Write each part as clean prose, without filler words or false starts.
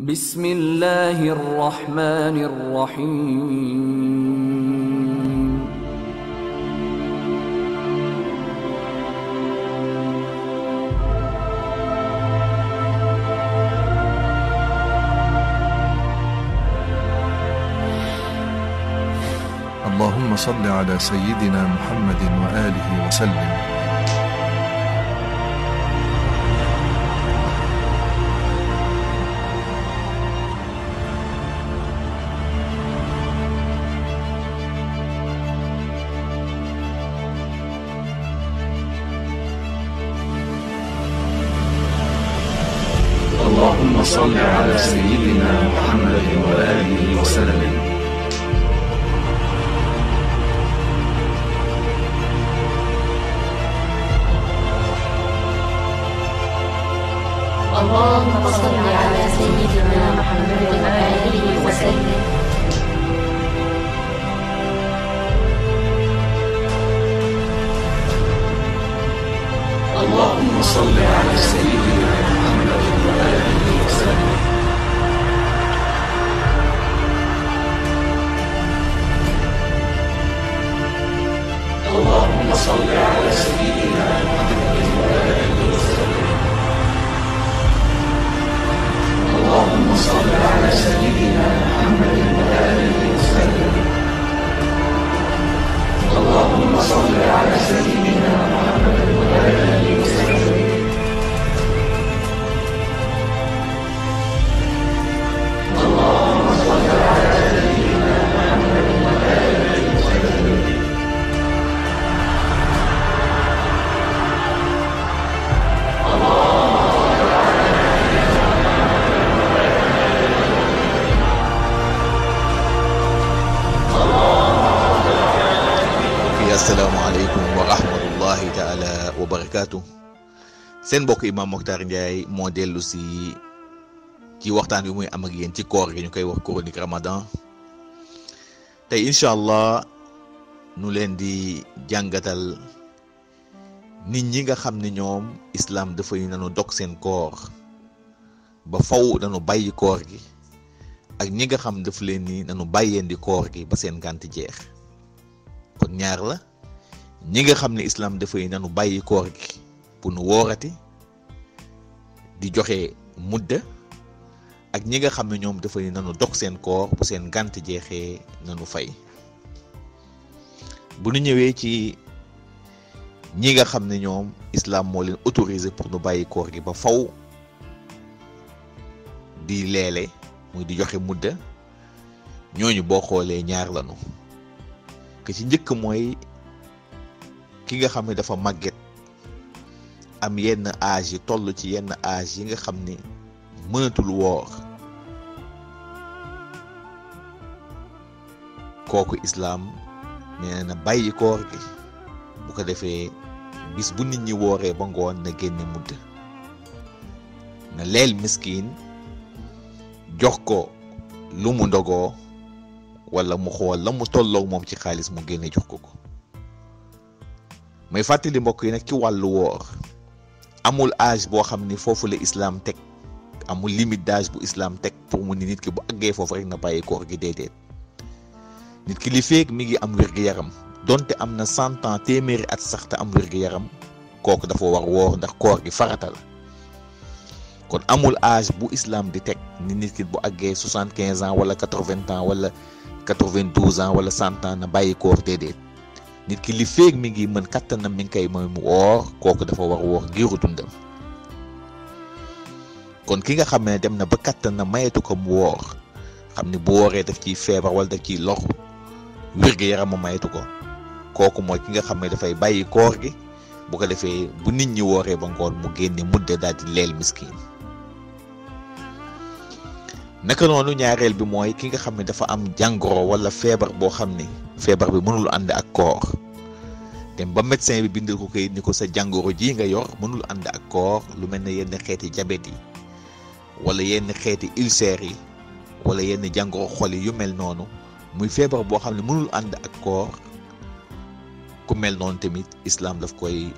بسم الله الرحمن الرحيم اللهم صل على سيدنا محمد وآله وسلم. اللهم صل على سيدنا محمد وآله وسلم. اللهم صل على سيدنا محمد وآله وسلم. اللهم صل على سيدنا محمد وآله وسلم. اللهم صل على سيدنا محمد وآله وسلم. اللهم صل على سيدنا محمد وآله وسلم. اللهم صل على سيدنا محمد وآله وسلم. اللهم صل على سيدنا محمد وآله وسلم. asalaamaaleykum wa rahmatullahi taala wa barakaatu. seen mbokk Imam Mokhtar Ndiaye moo dellu si ci waxtaan bi muy am ak yéen ci koor gi ñu koy wax chronique Ramadan. tey incha allah nu leen di jàngatal nit ñi nga xam ne ñoom islam dafay nanu dog seen koor ba faw nanu bàyyi koor gi ak ñi nga xam daf leen ni nanu bàyyeen di koor gi ba seen gànt jeex. kon ñaar la, ñi nga xam ne islam dafay nanu bàyyi koor gi pour nu woorati di joxe mudda ak ñi nga xam ne ñoom dafay nanu dog seen koor bu seen gànt jeexee nanu fay. bu nu ñëwee ci ñi nga xam ne ñoom islam moo leen autorisé pour nu bàyyi koor gi ba faw di leele muy di joxe mudda, ñooñu boo xoolee ñaar lanu. ki ci njëkk mooy ki nga xam ne dafa màgget am yenn âge yi toll ci yenn âge yi nga xam ne mënatul woor, kooku islaam nee na bàyyi koor gi. bu ko defee bis bu nit ñi wooree ba ngoon na génne mudd, na leel miskin jox ko lu mu ndogoo wala mu xool la mu tolloog moom ci xaalis mu génne jox ko. may fàttali mbokk yi nag ci wàllu woor amul âge boo xam ni foofu la islam teg, amul limite d'âge bu islam teg pour mu ni nit ki bu àggee foofu rek na bàyyi koor gi. déedéet, nit ki li feeg mi ngi am wér-gu-yaram donte am na 100 ans téeméeri at sax te am wér-gu-yaram, kooku dafa war woor ndax koor gi farata la. kon amul âge bu islam di teg ni nit ki bu àggee 75 ans wala 80 ans wala 92 ans wala 100 ans na bàyyi koor. déedéet, nit ki li feeg mi ngi mën kattanam mi ngi koy mooy mu woor, kooku dafa war woor giiru dundam. kon ki nga xam ne dem na ba kattanam mayetu ko mu woor, xam ne bu wooree daf ciy feebar wala daf ciy lox, wér-gu-yaram ma mayetu ko, kooku mooy ki nga xam ne dafay bàyyi koor gi. bu ko defee bu nit ñi wooree ba ngoon mu génne mudde daal di leel miskin. naka noonu ñaareel bi mooy ki nga xam ne dafa am jàngoro wala feebar boo xam ne feebar bi mënul ànd ak koor, dem ba médecin bi bindal ko kayit ni ko sa jàngoro ji nga yor mënul ànd ak koor, lu mel ne yenn xeeti diabète yi wala yenn xeeti ulcère yi wala yenn jàngoro xol yi yu mel noonu, muy feebar boo xam ne mënul ànd ak koor, ku mel noonu tamit islam daf koy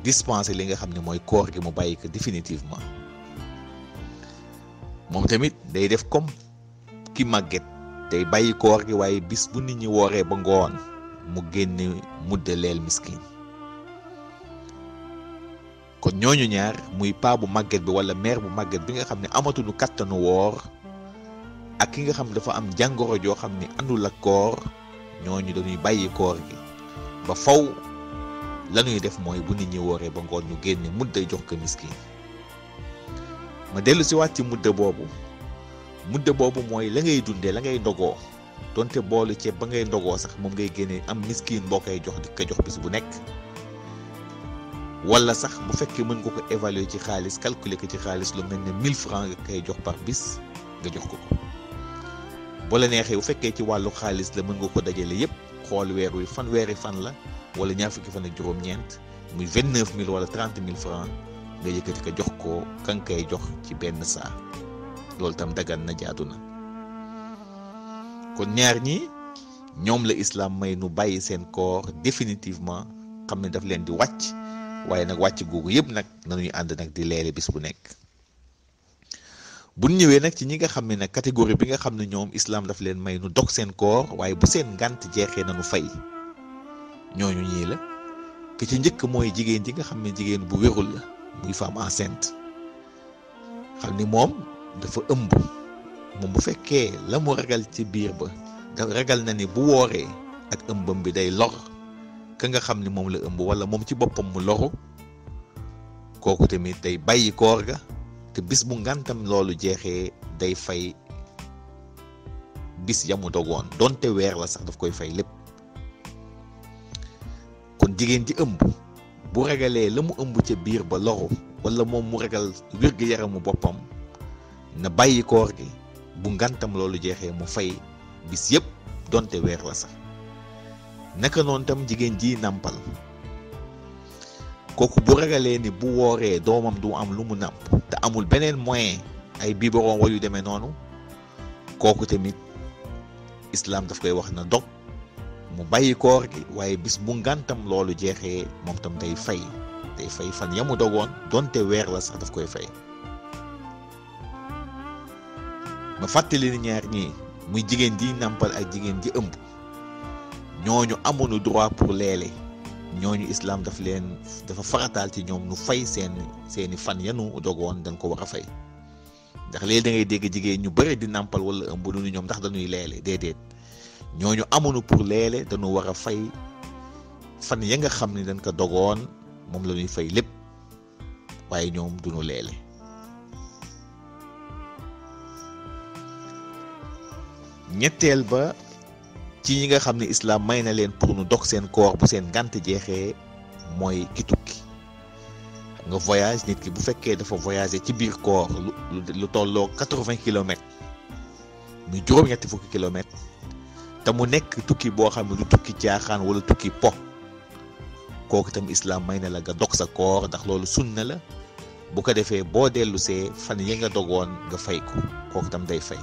dispenser li nga xam ne mooy koor gi mu bàyyi ko définitivement. moom tamit day def comme ki màgget day bàyyi koor gi waaye bis bu nit ñi wooree ba ngoon mu génne mudde leel miskin. kon ñooñu ñaar muy paa bu màgget bi wala mère bu màgget bi nga xam ne amatuñu kattanu woor ak ki nga xam ne dafa am jàngoro joo xam ne àndul ak koor ñooñu dañuy bàyyi koor gi ba faw lañuy def mooy bu nit ñi wooree ba ngoon ñu génne mudde jox ko miskin. ma dellu si waat ci mudde boobu mooy la ngay dundee la ngay ndogoo donte boolu ceeb ba ngay ndogoo sax moom ngay génnee am miskin boo koy jox di ko jox bis bu nekk. wala sax bu fekkee mën nga ko évaluer ci xaalis calculer ko ci xaalis lu mel ne 1000 francs nga koy jox par bis nga jox ko. bu la neexee bu fekkee ci wàllu xaalis la mën nga ko dajale yépp xool weer wi fanweeri fan la wala ñaar fukki fan ak juróom-ñeent muy 29000 wala 30000 francs nga yëkkati ko jox ko ka nga koy jox ci benn saa loolu tam dagan na jaadu na. kon ñaar ñi ñoom la islam may nu bàyyi seen koor définitivement xam ne daf leen di wàcc. waaye nag wàcc googu yëpp nag nañuy ànd nag di leele bis bu nekk. bu ñëwee nag ci ñi nga xam ne nag catégorie bi nga xam ne ñoom islam daf leen may nu dog seen koor waaye bu seen ngànt jeexee nañu fay ñooñu ñii la ki ci njëkk mooy jigéen ji nga xam ne jigéen bu wérul la muy femme enceinte xam ni moom dafa ëmb moom bu fekkee la mu ragal ci biir ba da ragal na ni bu wooree ak ëmbam bi day lor ka nga xam ni moom la ëmb wala moom ci boppam mu loru kooku tamit day bàyyi koor ga te bis bu ngantam loolu jeexee day fay bis yamu dogoon donte weer la sax daf koy fay lépp. kon jigéen ji ëmb bu ragalee la mu ëmb ca biir ba loru wala moom mu ragal wér-gu-yaramu boppam na bàyyi koor gi bu ngantam loolu jeexee mu fay bis yépp donte weer la sax. naka noonu tam jigéen ji nàmpal kooku bu ragalee ni bu wooree doomam du am lu mu nàmp te amul beneen moyen ay biberon wala yu demee noonu kooku tamit islam daf koy wax na dog mu bàyyi koor gi waaye bis bu ngantam loolu jeexee moom tam day fay fan ya mu dogoon donte weer la sax daf koy fay. ma fàttali ni ñaar ñii muy jigéen ji nàmpal ak jigéen ji ëmb ñooñu amuñu droit pour leele ñooñu islam dafa farataal ci ñoom nu fay seeni fan yanu dogoon dañ ko war a fay ndax léegi da ngay dégg jigéen ñu bëri di nàmpal wala ëmb nu ñoom ndax dañuy leele déedéet ñooñu amuñu pour leele dañu war a fay fan ya nga xam ne dañ ko dogoon moom la ñuy fay lépp waaye ñoom duñu leele. ñetteel ba ci ñi nga xam ne islam may na leen pour nu dog seen koor bu seen ngànt jeexee mooy ki tukki. xam nga voyage nit ki bu fekkee dafa voyager ci biir koor lu tolloo 80 kilomètres muy juróom-ñetti fukki kilomètres te mu nekk tukki boo xam ne du tukki caaxaan wala tukki po kooku itam islam may na la nga dog sa koor ndax loolu sunna la bu ko defee boo dellu see fan yi nga dogoon nga fay ko kooku itam day fay.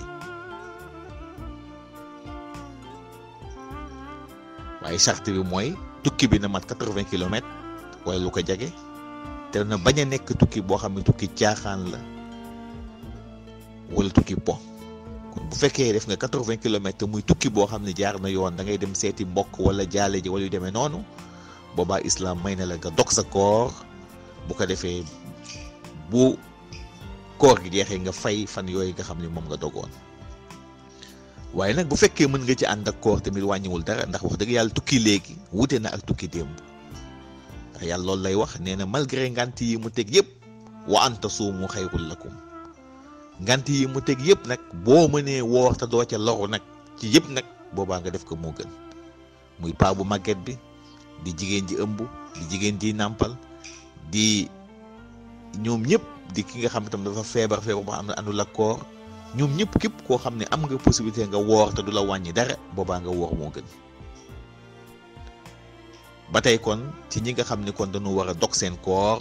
waaye charte bi mooy tukki bi na mat 80 kilomètres wala lu ko jege te na bañ a nekk tukki boo xam ne tukki caaxaan la wala tukki po kon bu fekkee def nga 80 kilomètres te muy tukki boo xam ne jaar na yoon da ngay dem seeti mbokk wala jaale ji wala yu demee noonu boobaa islam may na la nga dog sa koor bu ko defee bu koor gi jeexee nga fay fan yooyu nga xam ne moom nga dogoon. waaye nag bu fekkee mën nga ci ànd ak koor tamit wàññiwul dara ndax wax dëgg yàlla tukki léegi wute na ak tukki démb ndax yàlla loolu lay wax nee na malgré ngant yi mu teg yëpp wa an tasuumu xayrul lakum ngant yi mu teg yëpp nag boo mënee woor te doo ca loru nag ci yëpp nag boobaa nga def ko moo gën muy paa bu màgget bi di jigéen ji ëmb di jigéen ji nàmpal di ñoom ñëpp di ki nga xam tam dafa feebar boo xam ne àndul ak koor ñoom ñëpp képp koo xam ne am nga possibilité nga woor te du la wàññi dara boobaa nga woor moo gën. ba tey kon ci ñi nga xam ne kon dañu war a dog seen koor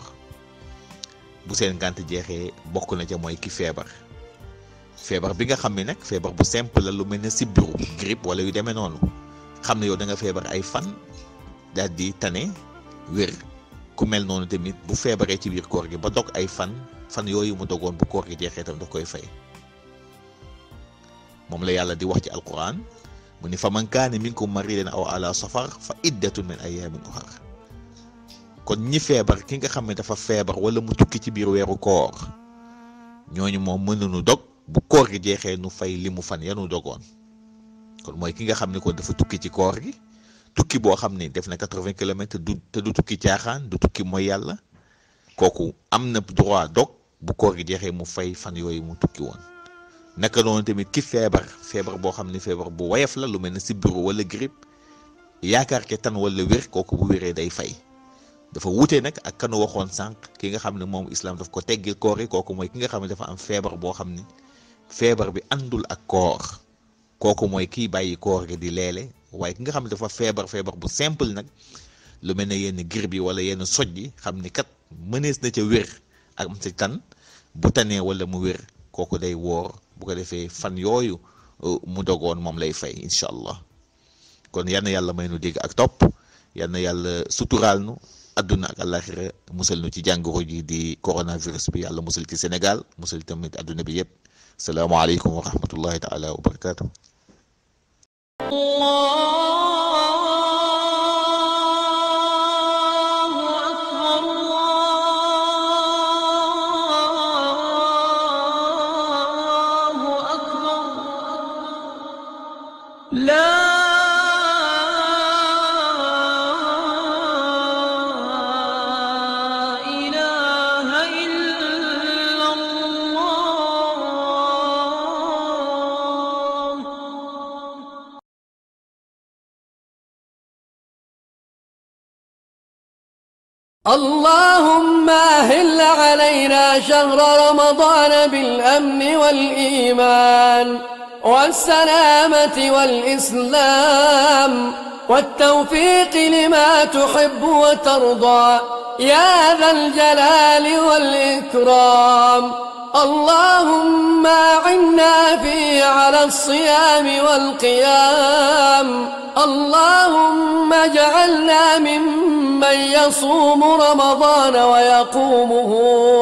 bu seen ngànt jeexee bokk na ca mooy ki feebar bi nga xam ne nag feebar bu simple la lu mel ne sibiru grippe wala yu demee noonu xam ne yow da nga feebar ay fan daal di tane wér ku mel noonu tamit bu feebaree ci biir koor gi ba dog ay fan yooyu mu dogoon bu koor gi jeexee tam daf koy fay. moom la yàlla di wax ci alquran mu ni fa man kaana minkum maridan aw ala safar fa iddatun min ayamin ukhar kon ñi feebar ki nga xam ne dafa feebar wala mu tukki ci biir weeru koor ñooñu moom mënuñu dog bu koor gi jeexee nu fay li mu fan yanu dogoon kon mooy ki nga xam ne ko dafa tukki ci koor gi tukki boo xam ne def na 80 kilomètres te du tukki caaxaan du tukki mooy yàlla kooku am na droit dog bu koor gi jeexee mu fay fan yooyu mu tukki woon naka noonu tamit ki feebar boo xam ne feebar bu woyof la lu mel ne sibiru wala grippe yaakaar ke tan wala wér kooku bu wéree day fay dafa wute nag ak kanu waxoon sànq ki nga xam ne moom islam daf ko teggil koor yi kooku mooy ki nga xam ne dafa am feebar boo xam ne feebar bi àndul ak koor kooku mooy kiy bàyyi koor gi di leele waaye ki nga xam ne dafa feebar bu simple nag lu mel ne yenn grippe yi wala yenn soj yi xam ni kat mënees na ca wér ak am ci tan bu tanee wala mu wér kooku day woor bu ko defee fan yooyu mu dogoon moom lay fay incha allah kon yal na yàlla may nu dégg ak topp yal na yàlla suturaal nu adduna ak àllaxira musal nu ci jàngoro ji di coronavirus bi yàlla musal ci Sénégal musal tamit adduna bi yëpp salaamaaleykum wa rahmatullahi taala wa barakatuh. اللهم أهل علينا شهر رمضان بالأمن والإيمان والسلامة والإسلام والتوفيق لما تحب وترضى يا ذا الجلال والإكرام. اللهم أعنا فيه على الصيام والقيام. اللهم اجعلنا ممن يصوم رمضان ويقومه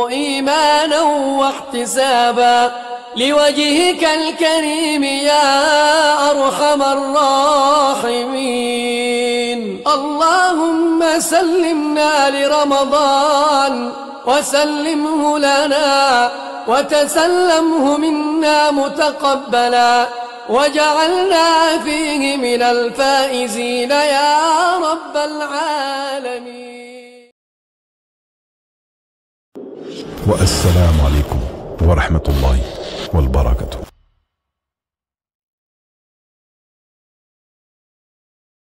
إيمانا واحتسابا لوجهك الكريم يا أرحم الراحمين. اللهم سلمنا لرمضان وسلمه لنا وتسلمه منا متقبلا وجعلنا فيه من الفائزين يا رب العالمين. والسلام عليكم ورحمة الله والبركاته.